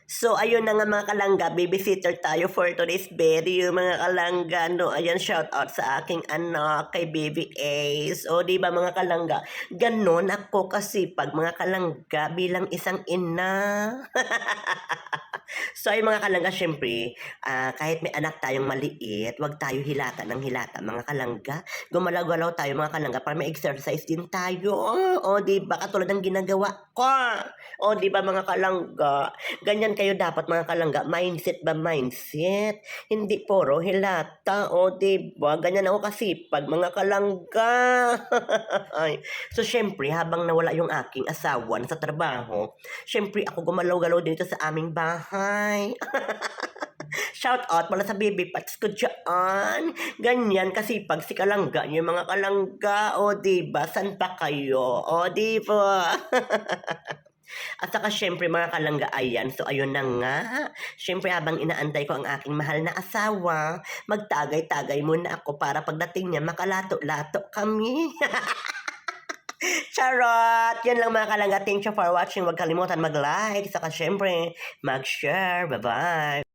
So, ayun na nga mga kalangga, babysitter tayo for today's video, mga kalangga, no? Ayan, shout out sa aking anak, kay Baby Ace. O, di ba mga kalangga, ganon ako kasipag, mga kalangga, bilang isang ina. So, ay mga kalangga, syempre, kahit may anak tayong maliit, wag tayo hilata ng hilata, mga kalangga. Gumalaw-galaw tayo, mga kalangga, para may exercise din tayo. O, di ba, katulad ng ginagawa ko. O, di ba, mga kalangga, ganyan kayo dapat, mga kalangga, mindset ba mindset? Hindi puro hilata, o, di ba? Ganyan ako kasipag, mga kalangga. So, syempre, habang nawala yung aking asawa sa trabaho, syempre, ako gumalaw-galaw dito sa aming bahay. Shout out pala sa baby pats ko dyan. Ganyan kasi pag si kalangga, yung mga kalangga, o diba, san pa kayo? O diba? At saka syempre mga kalangga, ayan, so ayun na nga. Syempre habang inaantay ko ang aking mahal na asawa, magtagay-tagay muna ako para pagdating niya makalato-lato kami. Charot! Yan lang mga kalangga. Thank you for watching. Huwag kalimutan mag-like. Saka syempre, mag-share. Bye-bye!